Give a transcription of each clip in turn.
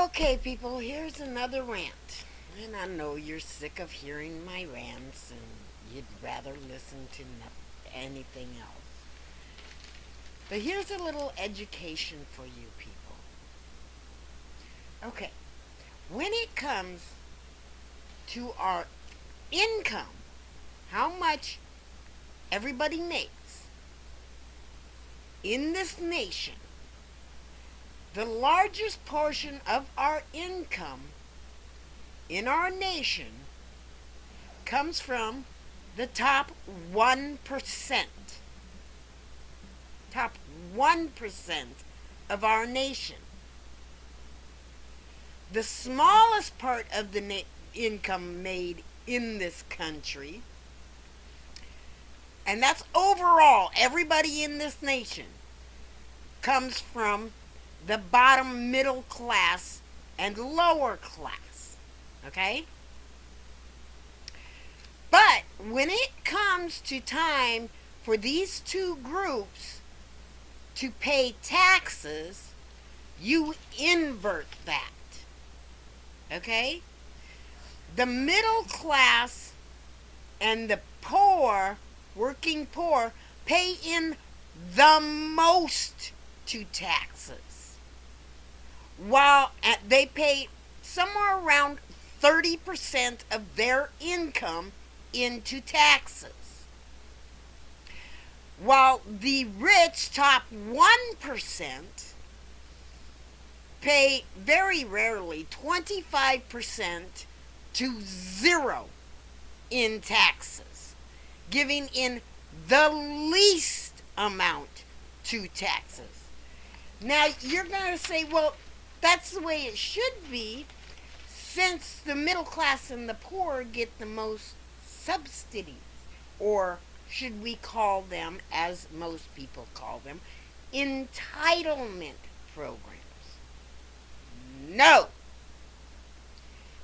Okay, people, here's another rant. And I know you're sick of hearing my rants and you'd rather listen to anything else. But here's a little education for you people. Okay, when it comes to our income, how much everybody makes in this nation, the largest portion of our income in our nation comes from the top 1%. Top 1% of our nation. The smallest part of the income made in this country, and that's overall, everybody in this nation, comes from the bottom middle class and lower class. Okay? But when it comes to time for these two groups to pay taxes, you invert that. Okay? The middle class and the poor, working poor, pay in the most to taxes. While they pay somewhere around 30% of their income into taxes. While the rich top 1% pay very rarely 25% to zero in taxes, giving in the least amount to taxes. Now you're going to say, well, that's the way it should be, since the middle class and the poor get the most subsidies, or should we call them, as most people call them, entitlement programs. No.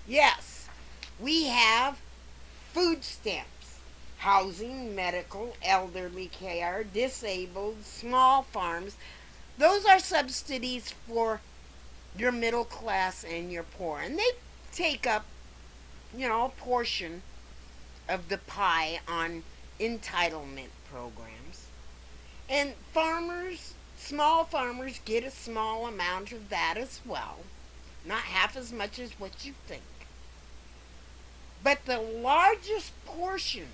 Yes, we have food stamps, housing, medical, elderly care, disabled, small farms. Those are subsidies for your middle class and your poor. And they take up, a portion of the pie on entitlement programs. And farmers, small farmers, get a small amount of that as well. Not half as much as what you think. But the largest portion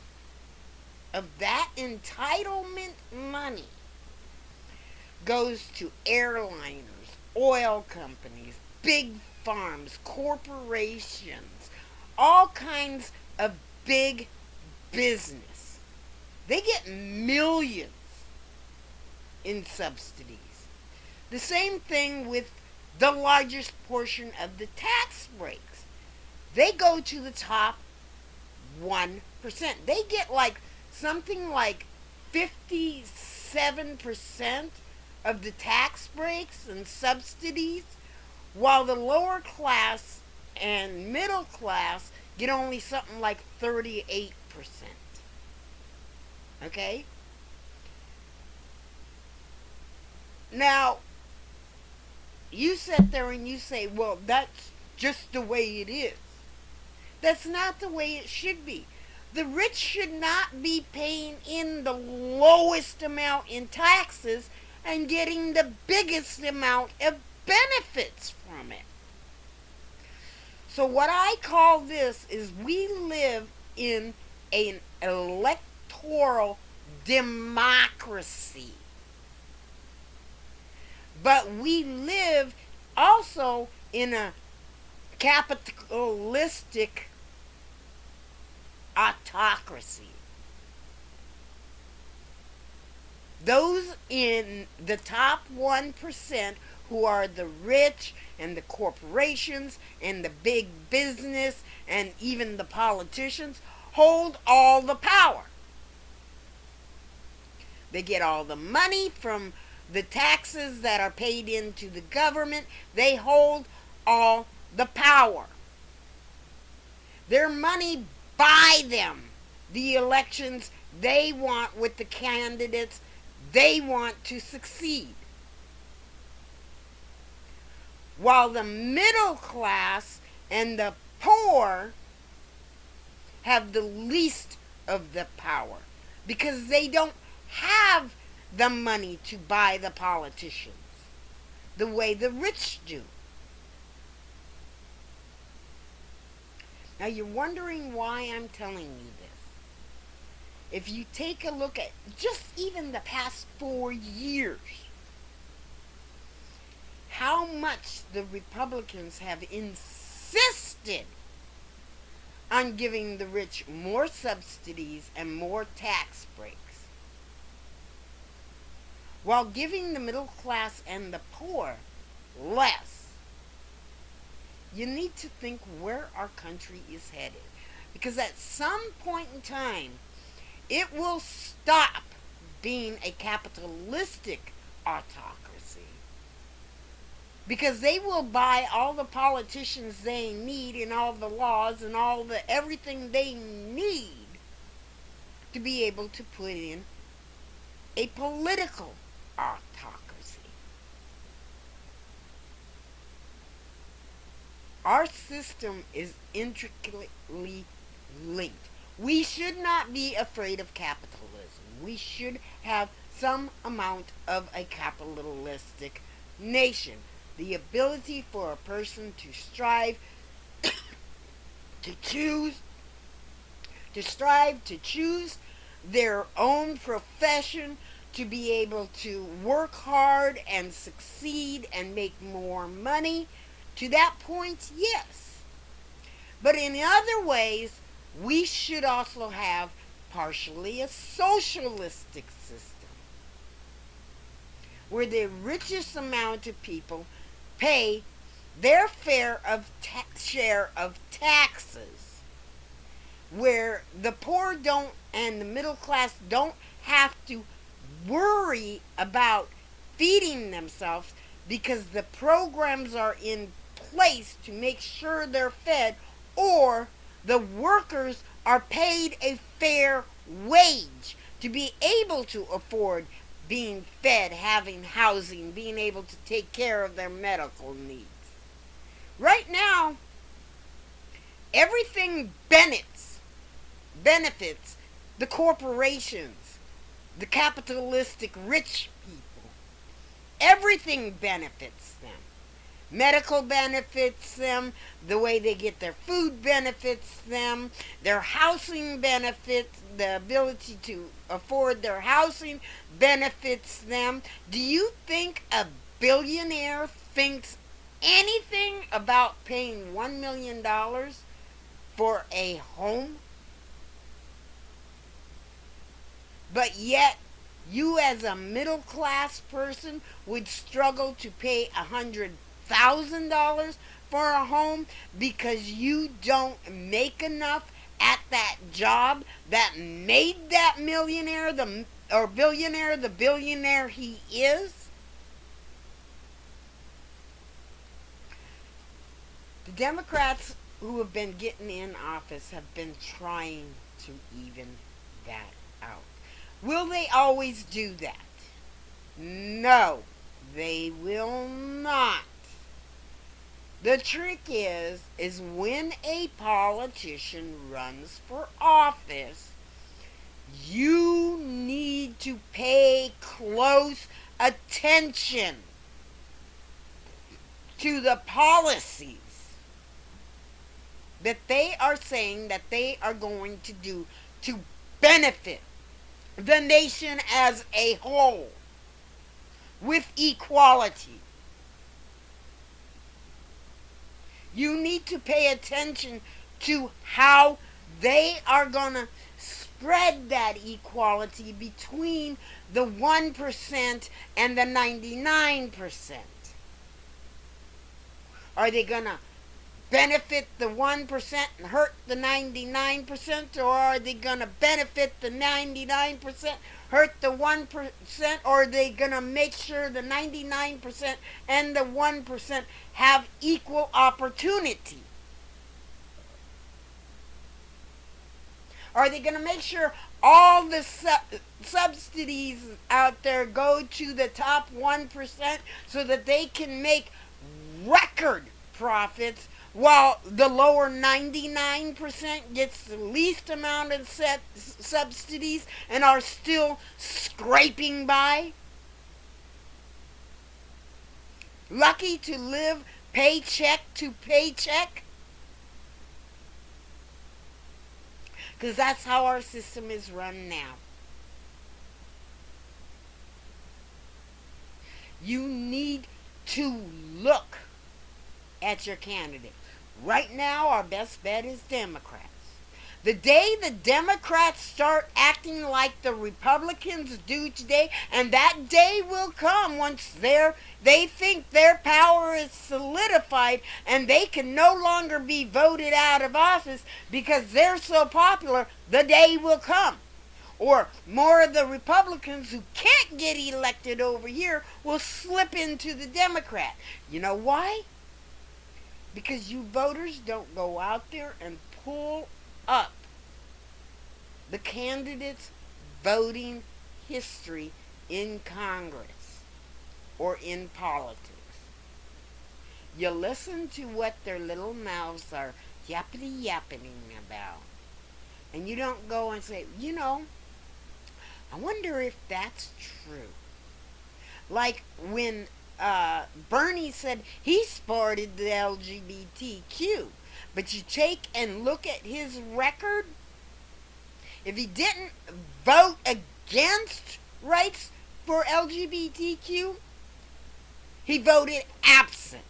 of that entitlement money goes to airliners, oil companies, big farms, corporations, all kinds of big business. They get millions in subsidies. The same thing with the largest portion of the tax breaks. They go to the top 1%. They get something like 57% of the tax breaks and subsidies, while the lower class and middle class get only something like 38%. Okay? Now, you sit there and you say, well, that's just the way it is. That's not the way it should be. The rich should not be paying in the lowest amount in taxes and getting the biggest amount of benefits from it. So what I call this is, we live in an electoral democracy. But we live also in a capitalistic autocracy. Those in the top 1%, who are the rich and the corporations and the big business and even the politicians, hold all the power. They get all the money from the taxes that are paid into the government. They hold all the power. Their money buy them the elections they want with the candidates they want to succeed. while the middle class and the poor have the least of the power because they don't have the money to buy the politicians the way the rich do. Now you're wondering why I'm telling you this. If you take a look at just even the past 4 years, how much the Republicans have insisted on giving the rich more subsidies and more tax breaks, while giving the middle class and the poor less. You need to think where our country is headed. Because at some point in time, it will stop being a capitalistic autocracy. Because they will buy all the politicians they need and all the laws and all the everything they need to be able to put in a political autocracy. Our system is intricately linked. We should not be afraid of capitalism. We should have some amount of a capitalistic nation. The ability for a person to strive to choose their own profession, to be able to work hard and succeed and make more money. To that point, yes. But in other ways, we should also have partially a socialistic system where the richest amount of people pay their fair of share of taxes, where the poor don't and the middle class don't have to worry about feeding themselves because the programs are in place to make sure they're fed, or the workers are paid a fair wage to be able to afford being fed, having housing, being able to take care of their medical needs. Right now, everything benefits the corporations, the capitalistic rich people. Everything benefits them. Medical benefits them, the way they get their food benefits them, their housing benefits, the ability to afford their housing benefits them. Do you think a billionaire thinks anything about paying $1 million for a home? But yet, you as a middle class person would struggle to pay $100,000 for a home because you don't make enough at that job that made that millionaire or billionaire the billionaire he is? The Democrats who have been getting in office have been trying to even that out. Will they always do that? No, they will not. The trick is when a politician runs for office, you need to pay close attention to the policies that they are saying that they are going to do to benefit the nation as a whole with equality. You need to pay attention to how they are going to spread that equality between the 1% and the 99%. Are they going to benefit the 1% and hurt the 99%, or are they going to benefit the 99%, hurt the 1%, or are they going to make sure the 99% and the 1% have equal opportunity? Are they going to make sure all the subsidies out there go to the top 1% so that they can make record profits, while the lower 99% gets the least amount of subsidies and are still scraping by. Lucky to live paycheck to paycheck. Because that's how our system is run now. You need to look at your candidate. Right now, our best bet is Democrats. The day the Democrats start acting like the Republicans do today, and that day will come once they think their power is solidified and they can no longer be voted out of office because they're so popular, the day will come. Or more of the Republicans who can't get elected over here will slip into the Democrat. You know why? Because you voters don't go out there and pull up the candidates' voting history in Congress or in politics. You listen to what their little mouths are yapping about. And you don't go and say, I wonder if that's true. Like when Bernie said he supported the LGBTQ, but you take and look at his record, if he didn't vote against rights for LGBTQ, he voted absent.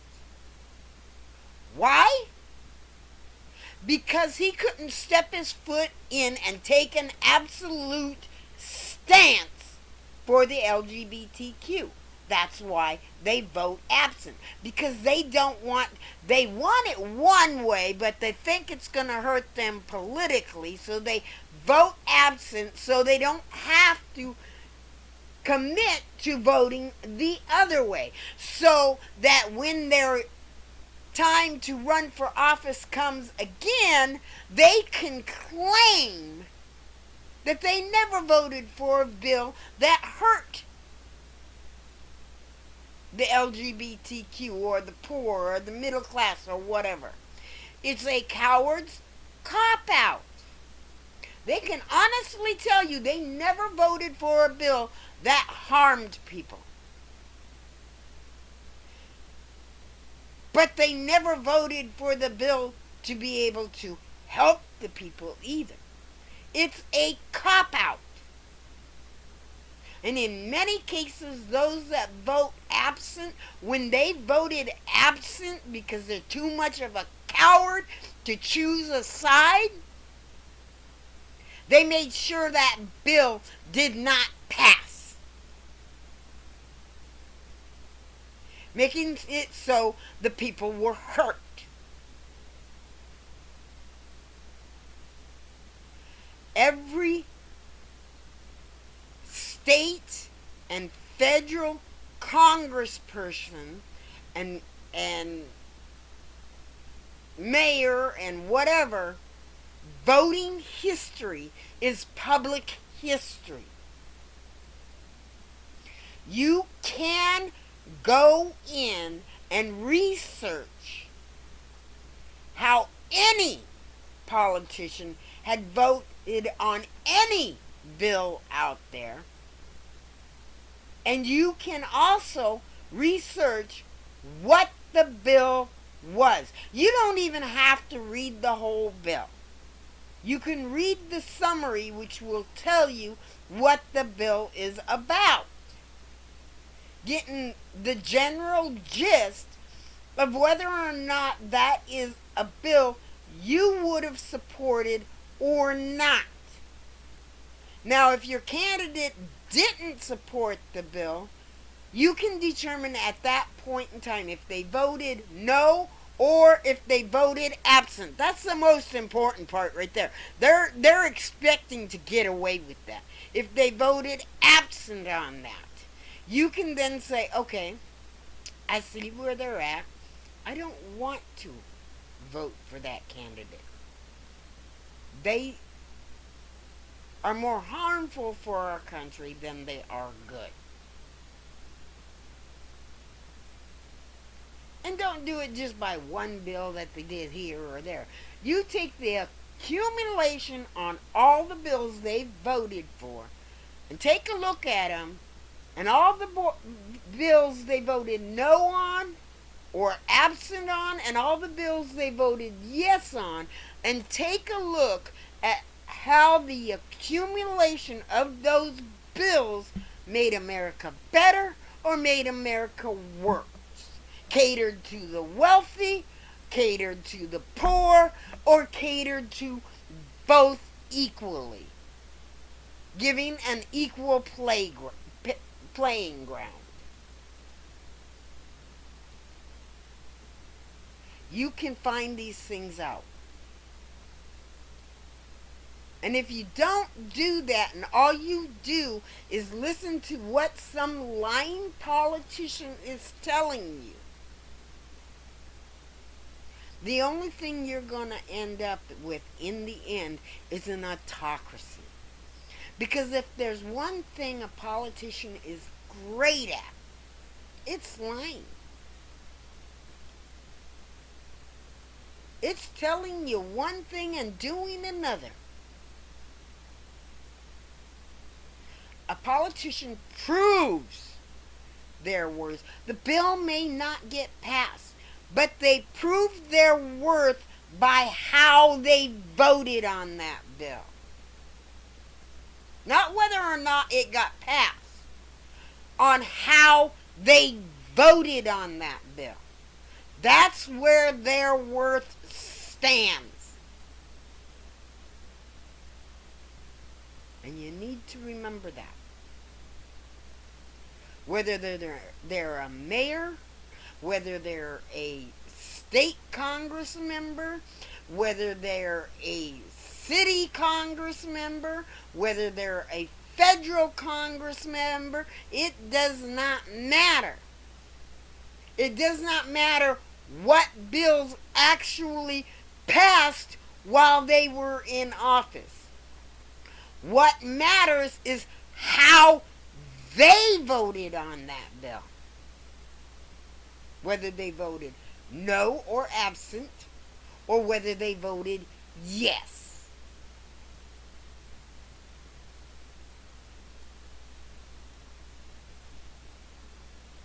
Why? Because he couldn't step his foot in and take an absolute stance for the LGBTQ. That's why they vote absent. Because they want it one way, but they think it's going to hurt them politically, so they vote absent so they don't have to commit to voting the other way. So that when their time to run for office comes again, they can claim that they never voted for a bill that hurt the LGBTQ or the poor or the middle class or whatever. It's a coward's cop-out. They can honestly tell you they never voted for a bill that harmed people. But they never voted for the bill to be able to help the people either. It's a cop-out. And in many cases, those that vote absent, when they voted absent because they're too much of a coward to choose a side, they made sure that bill did not pass, making it so the people were hurt. Every state and federal congressperson and mayor and whatever, voting history is public history. You can go in and research how any politician had voted on any bill out there. And you can also research what the bill was. You don't even have to read the whole bill. You can read the summary, which will tell you what the bill is about, getting the general gist of whether or not that is a bill you would have supported or not. Now, if your candidate didn't support the bill, you can determine at that point in time if they voted no or if they voted absent. That's the most important part right there. They're expecting to get away with that. If they voted absent on that, you can then say, okay, I see where they're at. I don't want to vote for that candidate. They are more harmful for our country than they are good. And don't do it just by one bill that they did here or there. You take the accumulation on all the bills they voted for and take a look at them and all the bills they voted no on or absent on and all the bills they voted yes on, and take a look at how the accumulation of those bills made America better or made America worse. Catered to the wealthy, catered to the poor, or catered to both equally, giving an equal playing ground. You can find these things out. And if you don't do that and all you do is listen to what some lying politician is telling you, the only thing you're going to end up with in the end is an autocracy. Because if there's one thing a politician is great at, it's lying. It's telling you one thing and doing another. A politician proves their worth. The bill may not get passed, but they proved their worth by how they voted on that bill. Not whether or not it got passed. On how they voted on that bill. That's where their worth stands. And you need to remember that. Whether they're a mayor, whether they're a state Congress member, whether they're a city Congress member, whether they're a federal Congress member, it does not matter. It does not matter what bills actually passed while they were in office. What matters is how they voted on that bill. Whether they voted no or absent, or whether they voted yes.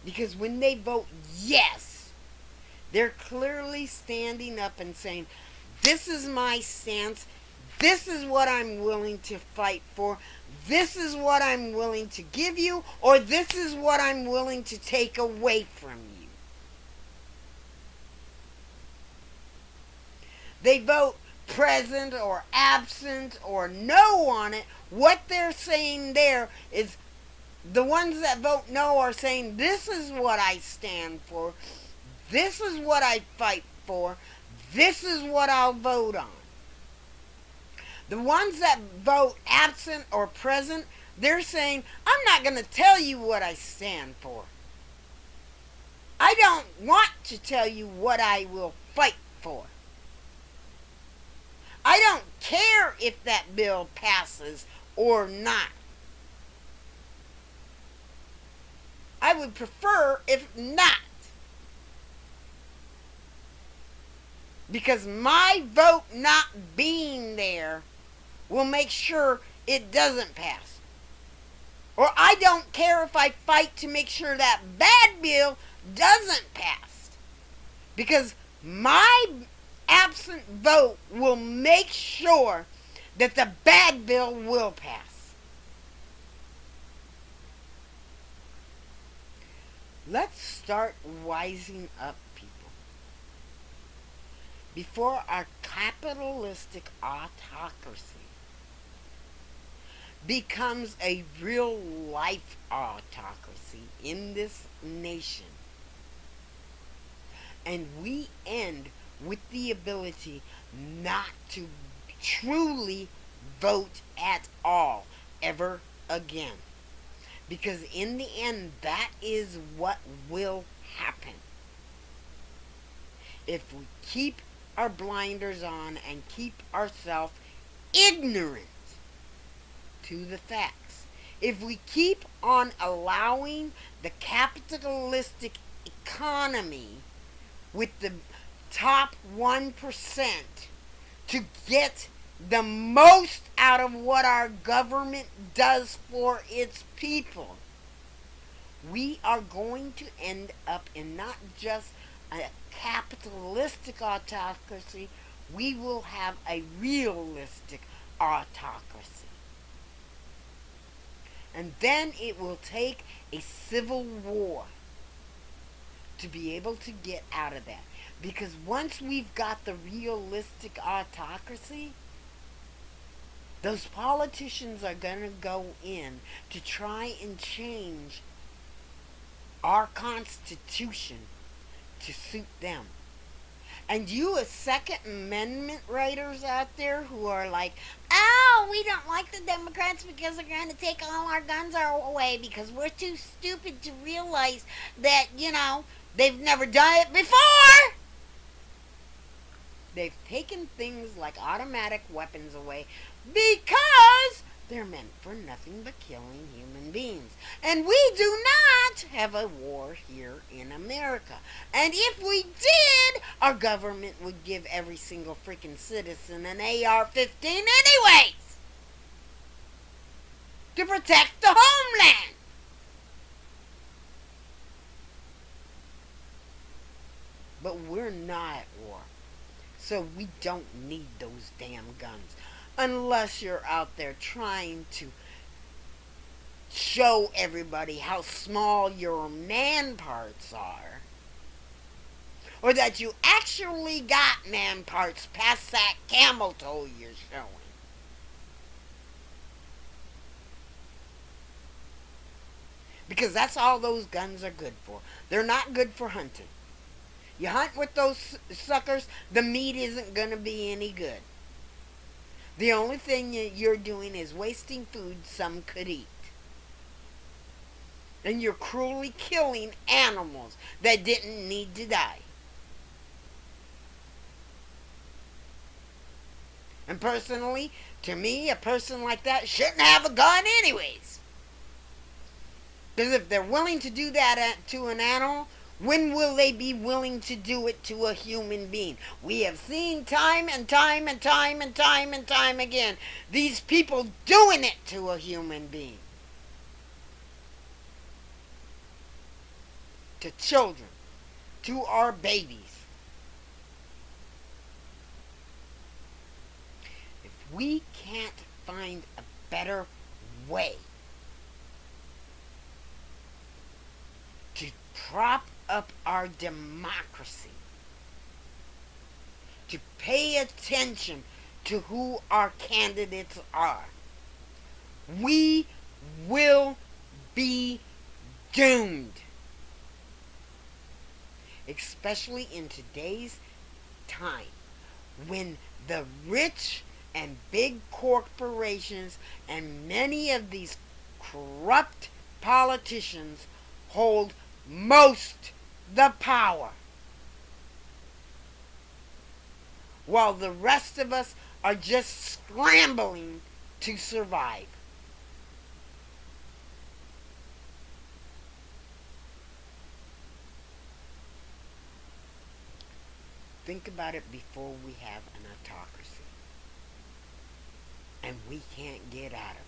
Because when they vote yes, they're clearly standing up and saying, this is my stance, this is what I'm willing to fight for, this is what I'm willing to give you, or this is what I'm willing to take away from you. They vote present or absent or no on it. What they're saying there is the ones that vote no are saying, this is what I stand for, this is what I fight for, this is what I'll vote on. The ones that vote absent or present, they're saying, I'm not going to tell you what I stand for. I don't want to tell you what I will fight for. I don't care if that bill passes or not. I would prefer if not. Because my vote not being there will make sure it doesn't pass. Or I don't care if I fight to make sure that bad bill doesn't pass. Because my absent vote will make sure that the bad bill will pass. Let's start wising up, people. Before our capitalistic autocracy becomes a real life autocracy in this nation. And we end with the ability not to truly vote at all ever again. Because in the end, that is what will happen. If we keep our blinders on and keep ourselves ignorant to the facts. If we keep on allowing the capitalistic economy with the top 1% to get the most out of what our government does for its people, we are going to end up in not just a capitalistic autocracy, we will have a realistic autocracy. And then it will take a civil war to be able to get out of that. Because once we've got the realistic autocracy, those politicians are going to go in to try and change our Constitution to suit them. And you as Second Amendment writers out there who are like, oh, we don't like the Democrats because they're going to take all our guns away because we're too stupid to realize that, they've never done it before. They've taken things like automatic weapons away because they're meant for nothing but killing human beings. And we do not have a war here in America. And if we did, our government would give every single freaking citizen an AR-15 anyways, to protect the homeland. But we're not at war. So we don't need those damn guns. Unless you're out there trying to show everybody how small your man parts are. Or that you actually got man parts past that camel toe you're showing. Because that's all those guns are good for. They're not good for hunting. You hunt with those suckers, the meat isn't going to be any good. The only thing you're doing is wasting food some could eat. And you're cruelly killing animals that didn't need to die. And personally, to me, a person like that shouldn't have a gun anyways. Because if they're willing to do that to an animal, when will they be willing to do it to a human being? We have seen time and time and time and time and time again these people doing it to a human being. To children. To our babies. If we can't find a better way to prop up our democracy, to pay attention to who our candidates are, we will be doomed. Especially in today's time, when the rich and big corporations and many of these corrupt politicians hold most the power, while the rest of us are just scrambling to survive. Think about it before we have an autocracy. And we can't get out of it.